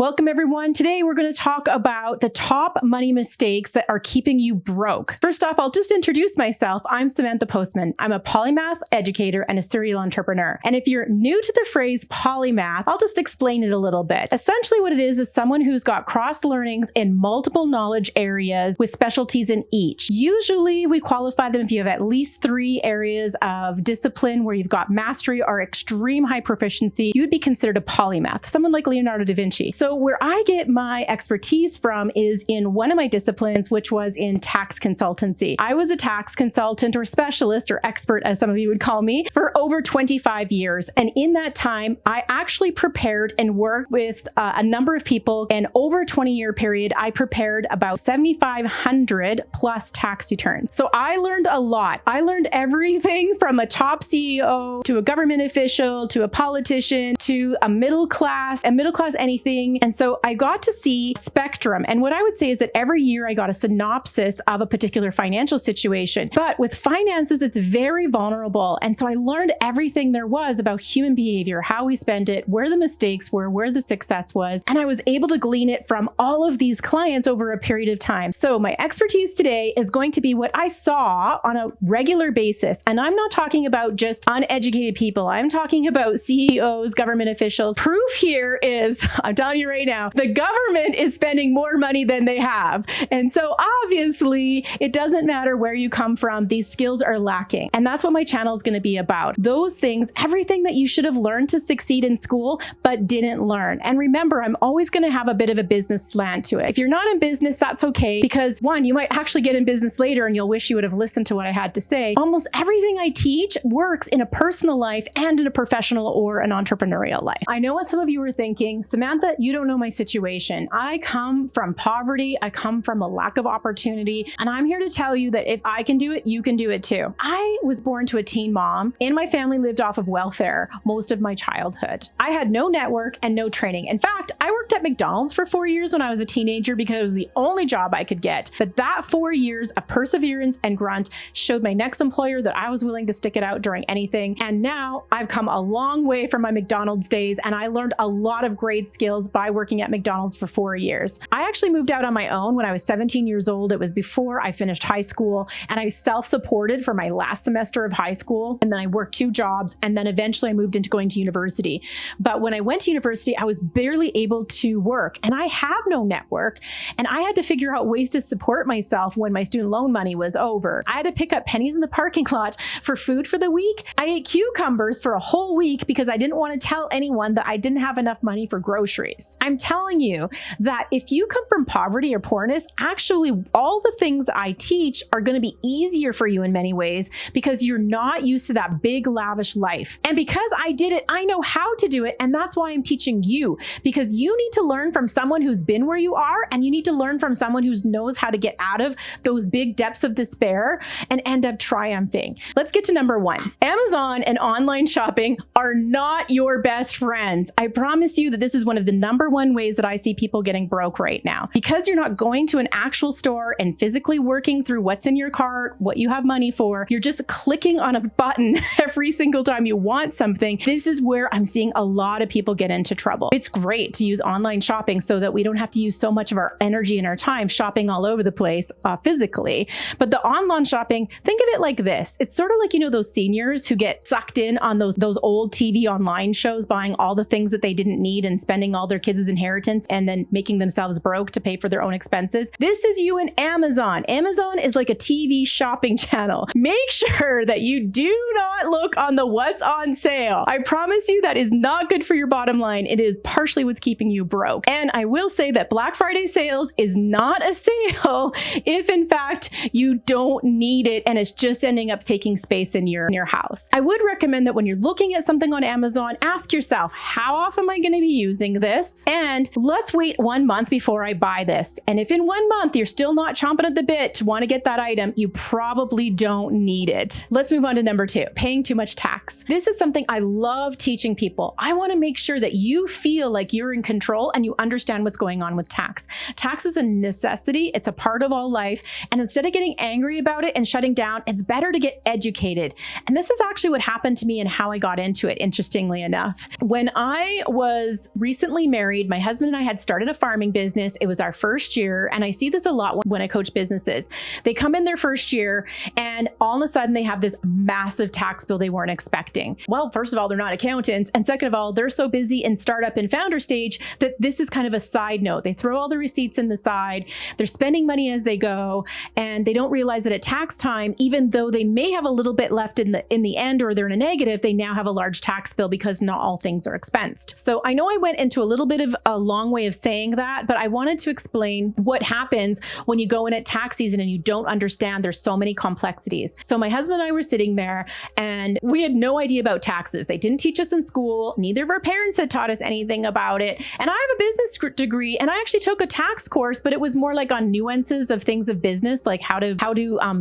Welcome everyone. Today we're going to talk about the top money mistakes that are keeping you broke. First off, I'll just introduce myself. I'm Samantha Postman. I'm a polymath educator and a serial entrepreneur. And if you're new to the phrase polymath, I'll just explain it a little bit. Essentially what it is someone who's got cross learnings in multiple knowledge areas with specialties in each. Usually we qualify them if you have at least 3 areas of discipline where you've got mastery or extreme high proficiency. You would be considered a polymath, someone like Leonardo da Vinci. So where I get my expertise from is in one of my disciplines, which was in tax consultancy. I was a tax consultant or specialist or expert, as some of you would call me, for over 25 years. And in that time, I actually prepared and worked with a number of people. And over a 20-year period, I prepared about 7,500 plus tax returns. So I learned a lot. I learned everything from a top CEO to a government official to a politician to a middle class anything. And so I got to see spectrum. And what I would say is that every year I got a synopsis of a particular financial situation. But with finances, it's very vulnerable. And so I learned everything there was about human behavior, how we spend it, where the mistakes were, where the success was. And I was able to glean it from all of these clients over a period of time. So my expertise today is going to be what I saw on a regular basis. And I'm not talking about just uneducated people. I'm talking about CEOs, government officials. Proof here is, I'm telling you right now, the government is spending more money than they have. And so obviously it doesn't matter where you come from, these skills are lacking. And that's what my channel is going to be about. Those things, everything that you should have learned to succeed in school, but didn't learn. And remember, I'm always going to have a bit of a business slant to it. If you're not in business, that's okay, because one, you might actually get in business later and you'll wish you would have listened to what I had to say. Almost everything I teach works in a personal life and in a professional or an entrepreneurial life. I know what some of you are thinking, Samantha, you don't know my situation. I come from poverty. I come from a lack of opportunity. And I'm here to tell you that if I can do it, you can do it too. I was born to a teen mom and my family lived off of welfare most of my childhood. I had no network and no training. In fact, I worked at McDonald's for 4 years when I was a teenager because it was the only job I could get. But that 4 years of perseverance and grunt showed my next employer that I was willing to stick it out during anything. And now I've come a long way from my McDonald's days and I learned a lot of great skills by working at McDonald's for 4 years. I actually moved out on my own when I was 17 years old. It was before I finished high school and I self-supported for my last semester of high school. And then I worked 2 jobs and then eventually I moved into going to university. But when I went to university, I was barely able to work and I have no network and I had to figure out ways to support myself when my student loan money was over. I had to pick up pennies in the parking lot for food for the week. I ate cucumbers for a whole week because I didn't want to tell anyone that I didn't have enough money for groceries. I'm telling you that if you come from poverty or poorness, actually all the things I teach are going to be easier for you in many ways because you're not used to that big lavish life. And because I did it, I know how to do it. And that's why I'm teaching you, because you need to learn from someone who's been where you are and you need to learn from someone who knows how to get out of those big depths of despair and end up triumphing. Let's get to number 1. Amazon and online shopping are not your best friends. I promise you that this is one of the number 1 ways that I see people getting broke right now. Because you're not going to an actual store and physically working through what's in your cart, what you have money for, you're just clicking on a button every single time you want something. This is where I'm seeing a lot of people get into trouble. It's great to use online shopping so that we don't have to use so much of our energy and our time shopping all over the place physically. But the online shopping, think of it like this. It's sort of like, those seniors who get sucked in on those old TV online shows, buying all the things that they didn't need and spending all their kids' inheritance and then making themselves broke to pay for their own expenses. This is you and Amazon. Amazon is like a TV shopping channel. Make sure that you do not look on the what's on sale. I promise you that is not good for your bottom line. It is partially what's keeping you broke. And I will say that Black Friday sales is not a sale if in fact you don't need it and it's just ending up taking space in your house. I would recommend that when you're looking at something on Amazon, ask yourself, how often am I going to be using this? And let's wait 1 month before I buy this. And if in 1 month you're still not chomping at the bit to want to get that item, you probably don't need it. Let's move on to number 2, paying too much tax. This is something I love teaching people. I want to make sure that you feel like you're in control control and you understand what's going on with tax. Tax is a necessity. It's a part of all life. And instead of getting angry about it and shutting down, it's better to get educated. And this is actually what happened to me and how I got into it, interestingly enough. When I was recently married, my husband and I had started a farming business. It was our first year. And I see this a lot when I coach businesses. They come in their first year and all of a sudden they have this massive tax bill they weren't expecting. Well, first of all, they're not accountants. And second of all, they're so busy in startup and founder stage that this is kind of a side note. They throw all the receipts in the side. They're spending money as they go. And they don't realize that at tax time, even though they may have a little bit left in the end or they're in a negative, they now have a large tax bill because not all things are expensed. So I know I went into a little bit of a long way of saying that, but I wanted to explain what happens when you go in at tax season and you don't understand there's so many complexities. So my husband and I were sitting there and we had no idea about taxes. They didn't teach us in school. Neither of our parents had taught us anything about it. And I have a business degree and I actually took a tax course, but it was more like on nuances of things of business, like how to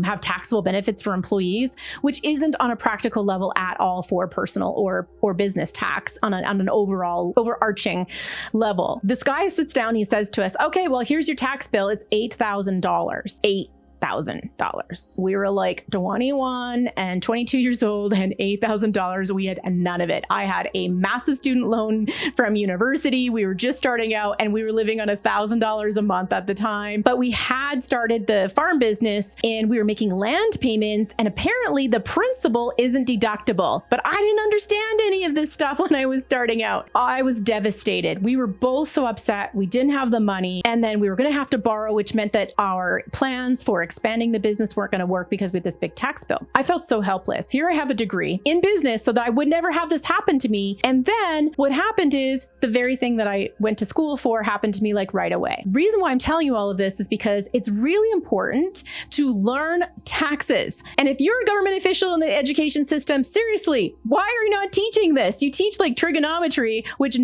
have taxable benefits for employees, which isn't on a practical level at all for personal or business tax on an overall overarching level. This guy sits down, he says to us, okay, well, here's your tax bill. It's $8,000. $8,000. We were like 21 and 22 years old and $8,000. We had none of it. I had a massive student loan from university. We were just starting out and we were living on $1,000 a month at the time. But we had started the farm business and we were making land payments. And apparently the principal isn't deductible. But I didn't understand any of this stuff when I was starting out. I was devastated. We were both so upset. We didn't have the money. And then we were going to have to borrow, which meant that our plans for expanding the business weren't going to work because we had this big tax bill. I felt so helpless. Here I have a degree in business so that I would never have this happen to me. And then what happened is the very thing that I went to school for happened to me like right away. Reason why I'm telling you all of this is because it's really important to learn taxes. And if you're a government official in the education system, seriously, why are you not teaching this? You teach like trigonometry, which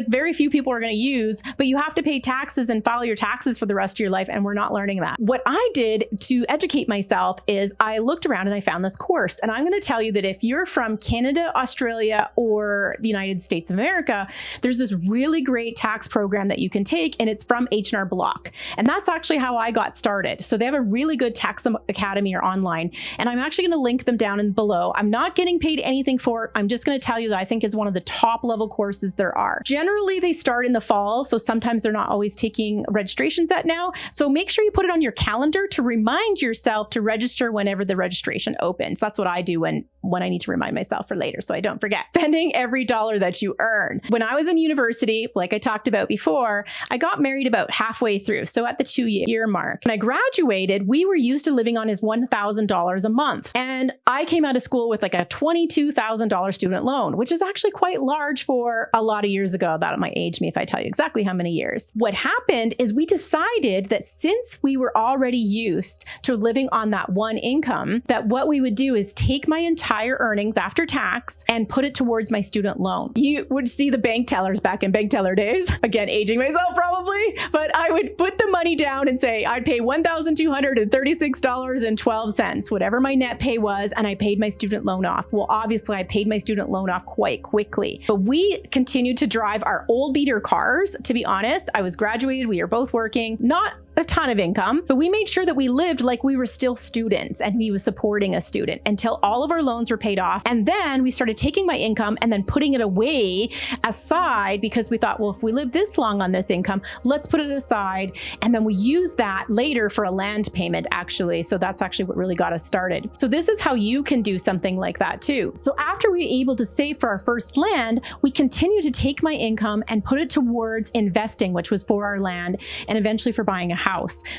very few people are going to use, but you have to pay taxes and file your taxes for the rest of your life. And we're not learning that. What I did to educate myself is I looked around and I found this course. And I'm going to tell you that if you're from Canada, Australia, or the United States of America, there's this really great tax program that you can take, and it's from H&R Block. And that's actually how I got started. So they have a really good tax academy or online, and I'm actually going to link them down in below. I'm not getting paid anything for it. I'm just going to tell you that I think it's one of the top level courses there are. Generally, they start in the fall, so sometimes they're not always taking registrations at now. So make sure you put it on your calendar to remind yourself to register whenever the registration opens. That's what I do when I need to remind myself for later so I don't forget. Spending every dollar that you earn. When I was in university, like I talked about before, I got married about halfway through, so at the 2-year mark. When I graduated, we were used to living on his $1,000 a month. And I came out of school with like a $22,000 student loan, which is actually quite large for a lot of years ago. That might age me if I tell you exactly how many years. What happened is we decided that since we were already used to living on that one income, that what we would do is take my entire earnings after tax and put it towards my student loan. You would see the bank tellers back in bank teller days. Again, aging myself probably, but I would put the money down and say I'd pay $1,236.12, whatever my net pay was, and I paid my student loan off. Well, obviously I paid my student loan off quite quickly, but we continued to drive our old beater cars. To be honest, I was graduated. We were both working, not a ton of income, but we made sure that we lived like we were still students and he was supporting a student until all of our loans were paid off. And then we started taking my income and then putting it away aside because we thought, well, if we live this long on this income, let's put it aside. And then we use that later for a land payment, actually. So that's actually what really got us started. So this is how you can do something like that too. So after we were able to save for our first land, we continued to take my income and put it towards investing, which was for our land and eventually for buying a house.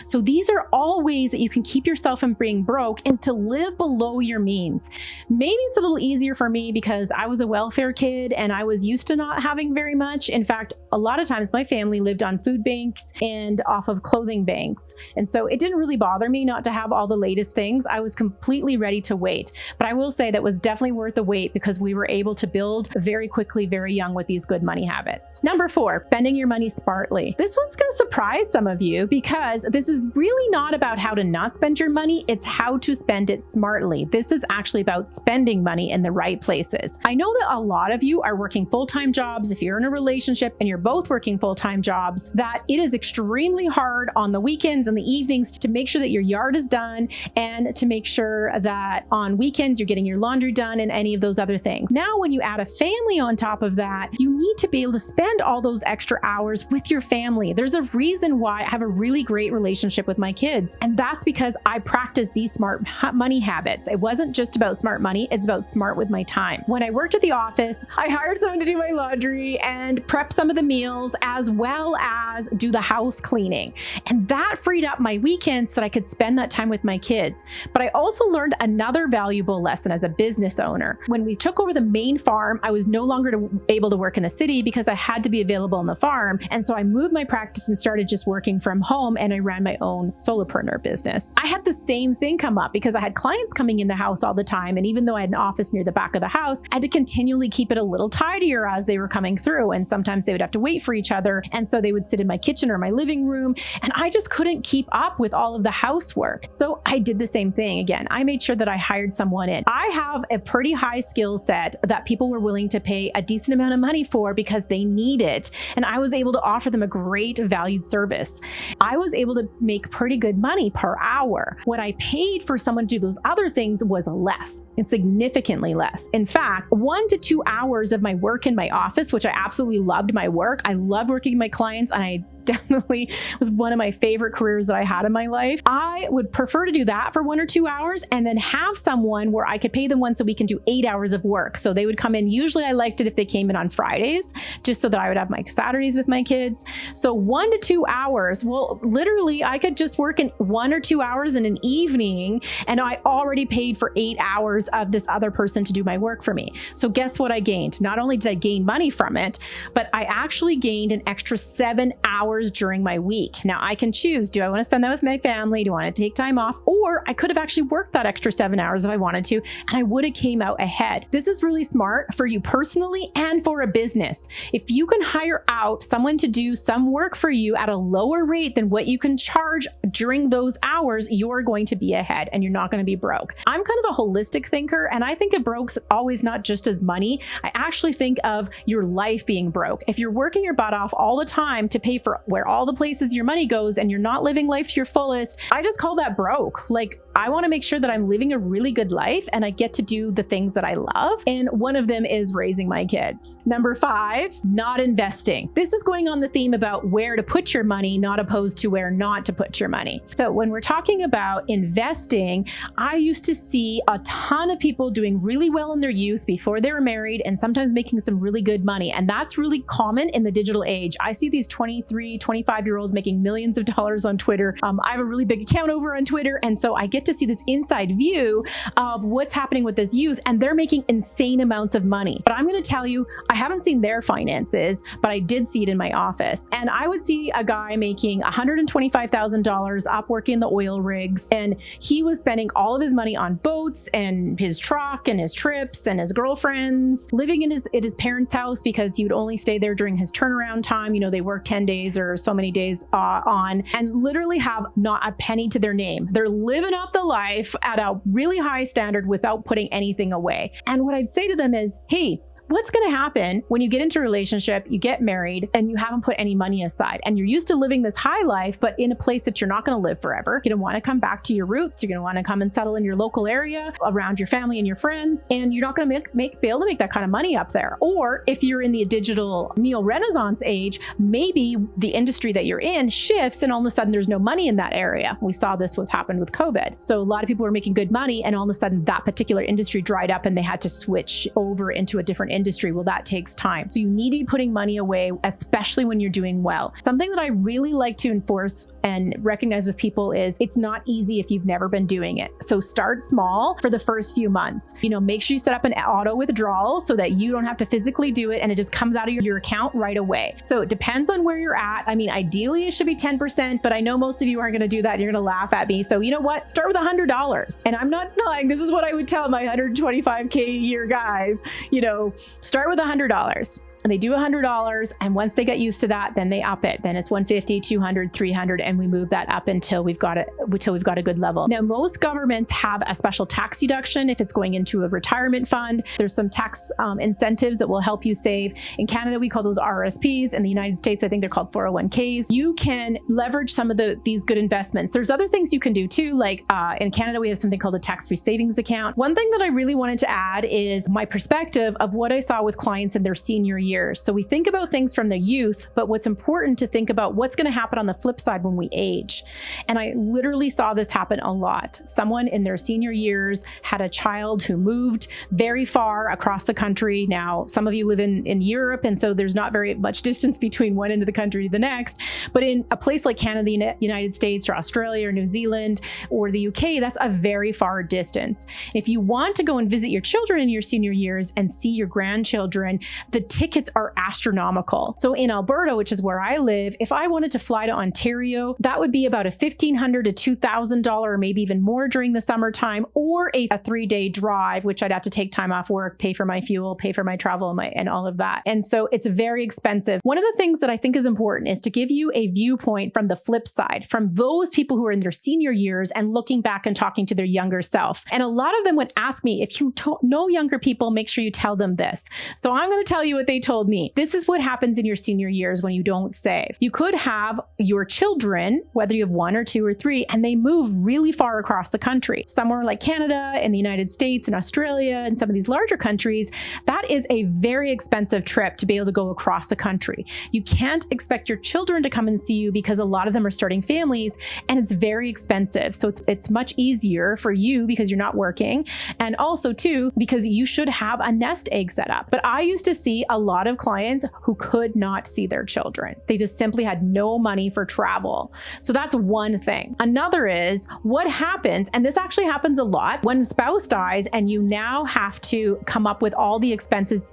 So these are all ways that you can keep yourself from being broke, is to live below your means. Maybe it's a little easier for me because I was a welfare kid and I was used to not having very much. In fact, a lot of times my family lived on food banks and off of clothing banks. And so it didn't really bother me not to have all the latest things. I was completely ready to wait. But I will say that was definitely worth the wait because we were able to build very quickly, very young with these good money habits. Number 4, spending your money smartly. This one's going to surprise some of you because because this is really not about how to not spend your money. It's how to spend it smartly. This is actually about spending money in the right places. I know that a lot of you are working full-time jobs. If you're in a relationship and you're both working full-time jobs, that it is extremely hard on the weekends and the evenings to make sure that your yard is done and to make sure that on weekends you're getting your laundry done and any of those other things. Now, when you add a family on top of that, you need to be able to spend all those extra hours with your family. There's a reason why I have a really great relationship with my kids, and that's because I practice these smart money habits. It wasn't just about smart money, it's about smart with my time. When I worked at the office, I hired someone to do my laundry and prep some of the meals as well as do the house cleaning. And that freed up my weekends so that I could spend that time with my kids. But I also learned another valuable lesson as a business owner. When we took over the main farm, I was no longer able to work in the city because I had to be available on the farm. And so I moved my practice and started just working from home, and I ran my own solopreneur business. I had the same thing come up because I had clients coming in the house all the time. And even though I had an office near the back of the house, I had to continually keep it a little tidier as they were coming through. And sometimes they would have to wait for each other. And so they would sit in my kitchen or my living room. And I just couldn't keep up with all of the housework. So I did the same thing again. I made sure that I hired someone in. I have a pretty high skill set that people were willing to pay a decent amount of money for because they need it. And I was able to offer them a great valued service. I was able to make pretty good money per hour. What I paid for someone to do those other things was less, and significantly less. In fact, 1 to 2 hours of my work in my office, which I absolutely loved my work. I loved working with my clients, and I definitely was one of my favorite careers that I had in my life. I would prefer to do that for 1 or 2 hours and then have someone where I could pay them once a week and do 8 hours of work. So they would come in. Usually I liked it if they came in on Fridays, just so that I would have my Saturdays with my kids. So 1 to 2 hours, well, literally I could just work in 1 or 2 hours in an evening, and I already paid for 8 hours of this other person to do my work for me. So guess what I gained? Not only did I gain money from it, but I actually gained an extra 7 hours during my week. Now I can choose, do I want to spend that with my family? Do I want to take time off? Or I could have actually worked that extra 7 hours if I wanted to, and I would have came out ahead. This is really smart for you personally and for a business. If you can hire out someone to do some work for you at a lower rate than what you can charge during those hours, you're going to be ahead and you're not going to be broke. I'm kind of a holistic thinker, and I think of broke's always not just as money. I actually think of your life being broke. If you're working your butt off all the time to pay for where all the places your money goes and you're not living life to your fullest, I just call that broke. Like, I want to make sure that I'm living a really good life and I get to do the things that I love. And one of them is raising my kids. Number 5, not investing. This is going on the theme about where to put your money, not opposed to where not to put your money. So when we're talking about investing, I used to see a ton of people doing really well in their youth before they were married and sometimes making some really good money. And that's really common in the digital age. I see these 23, 25-year-olds making millions of dollars on Twitter. I have a really big account over on Twitter. And so I get to see this inside view of what's happening with this youth, and they're making insane amounts of money. But I'm going to tell you, I haven't seen their finances, but I did see it in my office. And I would see a guy making $125,000 up working the oil rigs, and he was spending all of his money on boats and his truck and his trips and his girlfriends, living in his parents' house because he would only stay there during his turnaround time. You know, they work 10 days or so many days on, and literally have not a penny to their name. They're living up the life at a really high standard without putting anything away. And what I'd say to them is, hey, what's going to happen when you get into a relationship, you get married, and you haven't put any money aside, and you're used to living this high life, but in a place that you're not going to live forever? You're going to want to come back to your roots. You're going to want to come and settle in your local area around your family and your friends, and you're not going to be able to make that kind of money up there. Or if you're in the digital neo-renaissance age, maybe the industry that you're in shifts, and all of a sudden there's no money in that area. We saw this what happened with COVID. So a lot of people were making good money, and all of a sudden that particular industry dried up, and they had to switch over into a different industry. Well, that takes time. So you need to be putting money away, especially when you're doing well. Something that I really like to enforce and recognize with people is it's not easy if you've never been doing it. So start small for the first few months. You know, make sure you set up an auto withdrawal so that you don't have to physically do it and it just comes out of your account right away. So it depends on where you're at. I mean, ideally it should be 10%, but I know most of you aren't going to do that. You're going to laugh at me. So you know what? Start with $100. And I'm not lying. This is what I would tell my 125K a year guys. You know, start with $100. and they do $100. And once they get used to that, then they up it. Then it's 150, 200, 300, and we move that up until we've got a good level. Now, most governments have a special tax deduction if it's going into a retirement fund. There's some tax incentives that will help you save. In Canada, we call those RSPs. In the United States, I think they're called 401ks. You can leverage some of these good investments. There's other things you can do too. Like in Canada, we have something called a tax-free savings account. One thing that I really wanted to add is my perspective of what I saw with clients in their senior years. So we think about things from their youth, but what's important to think about what's going to happen on the flip side when we age. And I literally saw this happen a lot. Someone in their senior years had a child who moved very far across the country. Now, some of you live in Europe, and so there's not very much distance between one end of the country to the next. But in a place like Canada, the United States, or Australia, or New Zealand, or the UK, that's a very far distance. If you want to go and visit your children in your senior years and see your grandchildren, the tickets are astronomical. So in Alberta, which is where I live, if I wanted to fly to Ontario, that would be about a $1,500 to $2,000, or maybe even more during the summertime, or a 3-day drive, which I'd have to take time off work, pay for my fuel, pay for my travel, and all of that. And so it's very expensive. One of the things that I think is important is to give you a viewpoint from the flip side, from those people who are in their senior years and looking back and talking to their younger self. And a lot of them would ask me, if you know younger people, make sure you tell them this. So I'm going to tell you what they told me. This is what happens in your senior years when you don't save. You could have your children, whether you have 1 or 2 or 3, and they move really far across the country. Somewhere like Canada and the United States and Australia and some of these larger countries, that is a very expensive trip to be able to go across the country. You can't expect your children to come and see you because a lot of them are starting families and it's very expensive. So it's much easier for you because you're not working, and also too because you should have a nest egg set up. But I used to see a lot of clients who could not see their children. They just simply had no money for travel. So that's one thing. Another is what happens, and this actually happens a lot, when spouse dies and you now have to come up with all the expenses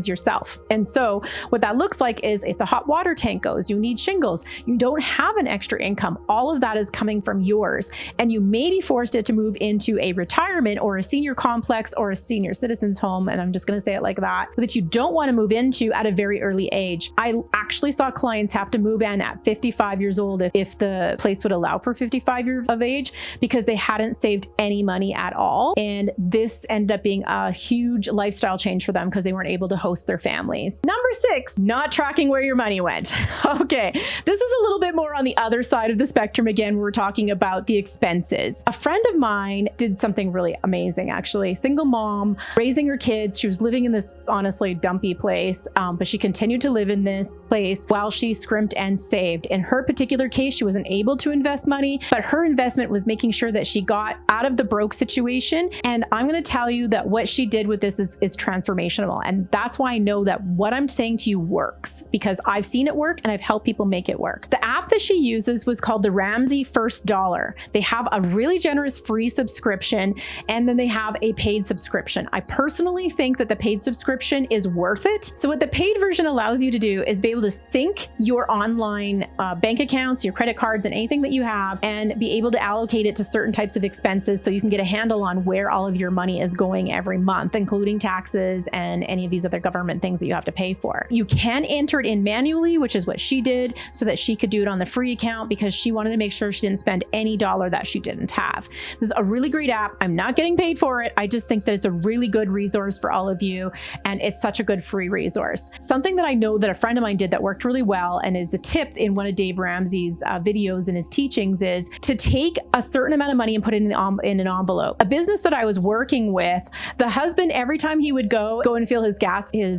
yourself. And so what that looks like is if the hot water tank goes, you need shingles, you don't have an extra income. All of that is coming from yours. And you may be forced to move into a retirement or a senior complex or a senior citizens home. And I'm just going to say it like that you don't want to move into at a very early age. I actually saw clients have to move in at 55 years old if the place would allow for 55 years of age, because they hadn't saved any money at all. And this ended up being a huge lifestyle change for them because they weren't able to host their families. Number 6, not tracking where your money went. Okay, this is a little bit more on the other side of the spectrum. Again, we're talking about the expenses. A friend of mine did something really amazing, actually. Single mom, raising her kids. She was living in this honestly dumpy place, but she continued to live in this place while she scrimped and saved. In her particular case, she wasn't able to invest money, but her investment was making sure that she got out of the broke situation. And I'm going to tell you that what she did with this is transformational. And that's why I know that what I'm saying to you works, because I've seen it work and I've helped people make it work. The app that she uses was called the Ramsey First Dollar. They have a really generous free subscription, and then they have a paid subscription. I personally think that the paid subscription is worth it. So what the paid version allows you to do is be able to sync your online bank accounts, your credit cards, and anything that you have, and be able to allocate it to certain types of expenses so you can get a handle on where all of your money is going every month, including taxes and any of these other government things that you have to pay for. You can enter it in manually, which is what she did, so that she could do it on the free account because she wanted to make sure she didn't spend any dollar that she didn't have. This is a really great app. I'm not getting paid for it. I just think that it's a really good resource for all of you, and it's such a good free resource. Something that I know that a friend of mine did that worked really well and is a tip in one of Dave Ramsey's videos and his teachings is to take a certain amount of money and put it in an envelope. A business that I was working with, the husband, every time he would go and fill his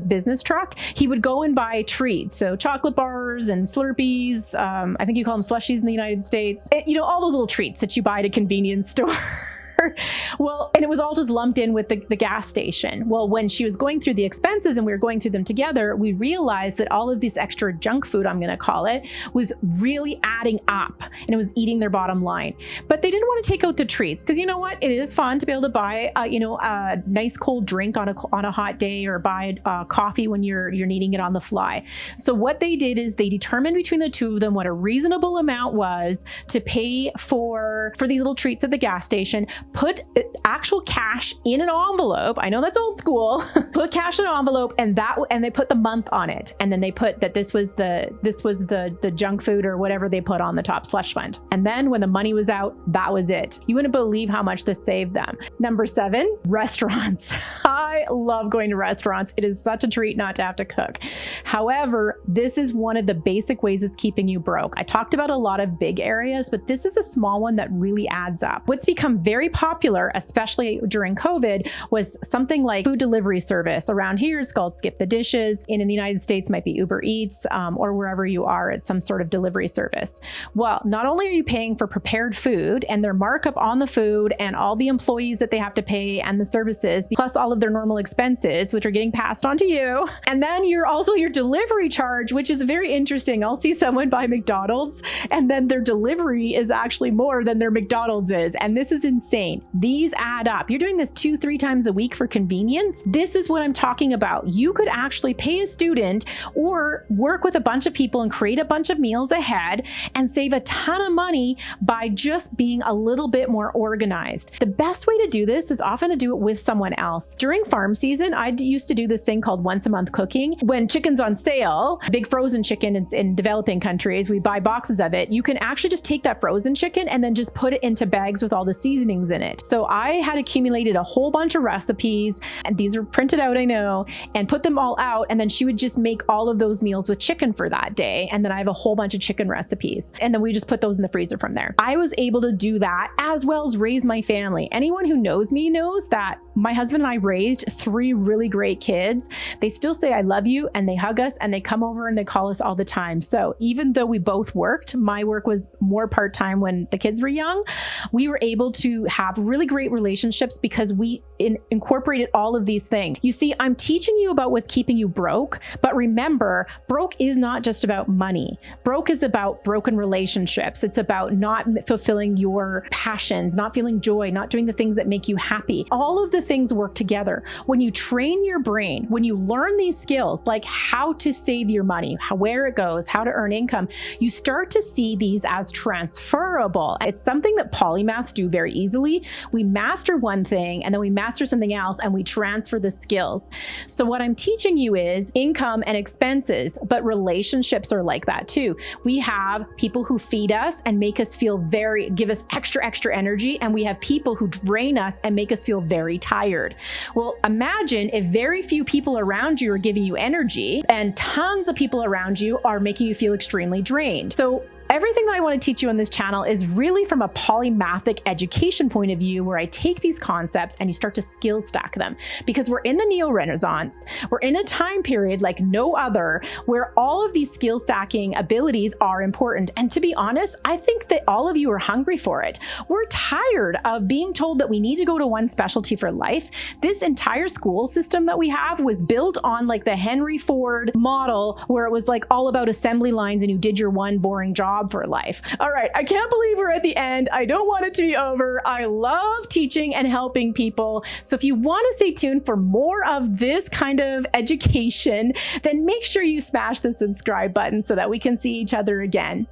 business truck, he would go and buy treats. So chocolate bars and Slurpees. I think you call them slushies in the United States. All those little treats that you buy at a convenience store. Well, and it was all just lumped in with the gas station. Well, when she was going through the expenses and we were going through them together, we realized that all of this extra junk food, I'm going to call it, was really adding up and it was eating their bottom line. But they didn't want to take out the treats because you know what? It is fun to be able to buy, a nice cold drink on a hot day, or buy coffee when you're needing it on the fly. So what they did is they determined between the two of them what a reasonable amount was to pay for these little treats at the gas station, put actual cash in an envelope. I know that's old school. Put cash in an envelope, and they put the month on it. And then they put that this was the junk food or whatever they put on the top, slush fund. And then when the money was out, that was it. You wouldn't believe how much this saved them. Number 7, restaurants. I love going to restaurants. It is such a treat not to have to cook. However, this is one of the basic ways it's keeping you broke. I talked about a lot of big areas, but this is a small one that really adds up. What's become very popular, especially during COVID, was something like food delivery service. Around here, it's called Skip the Dishes. And in the United States, might be Uber Eats, or wherever you are, it's some sort of delivery service. Well, not only are you paying for prepared food and their markup on the food and all the employees that they have to pay and the services, plus all of their normal expenses, which are getting passed on to you. And then you're also your delivery charge, which is very interesting. I'll see someone buy McDonald's and then their delivery is actually more than their McDonald's is. And this is insane. These add up. You're doing this 2-3 times a week for convenience. This is what I'm talking about. You could actually pay a student or work with a bunch of people and create a bunch of meals ahead and save a ton of money by just being a little bit more organized. The best way to do this is often to do it with someone else. During farm season, I used to do this thing called once a month cooking. When chicken's on sale, big frozen chicken in developing countries, we buy boxes of it. You can actually just take that frozen chicken and then just put it into bags with all the seasonings in it. So I had accumulated a whole bunch of recipes, and these are printed out, I know, and put them all out. And then she would just make all of those meals with chicken for that day. And then I have a whole bunch of chicken recipes. And then we just put those in the freezer from there. I was able to do that as well as raise my family. Anyone who knows me knows that my husband and I raised 3 really great kids. They still say, I love you, and they hug us and they come over and they call us all the time. So even though we both worked, my work was more part-time when the kids were young, we were able to have really great relationships because we incorporated all of these things. You see, I'm teaching you about what's keeping you broke, but remember, broke is not just about money. Broke is about broken relationships. It's about not fulfilling your passions, not feeling joy, not doing the things that make you happy. All of the things work together. When you train your brain, when you learn these skills, like how to save your money, where it goes, how to earn income, you start to see these as transferable. It's something that polymaths do very easily. We master one thing and then we master something else and we transfer the skills. So what I'm teaching you is income and expenses, but relationships are like that too. We have people who feed us and make us feel give us extra energy. And we have people who drain us and make us feel very tired. Well, imagine if very few people around you are giving you energy and tons of people around you are making you feel extremely drained. So everything that I want to teach you on this channel is really from a polymathic education point of view, where I take these concepts and you start to skill stack them, because we're in the neo-Renaissance. We're in a time period like no other where all of these skill stacking abilities are important. And to be honest, I think that all of you are hungry for it. We're tired of being told that we need to go to one specialty for life. This entire school system that we have was built on like the Henry Ford model, where it was like all about assembly lines and you did your one boring job for life. All right, I can't believe we're at the end. I don't want it to be over. I love teaching and helping people. So if you want to stay tuned for more of this kind of education, then make sure you smash the subscribe button so that we can see each other again.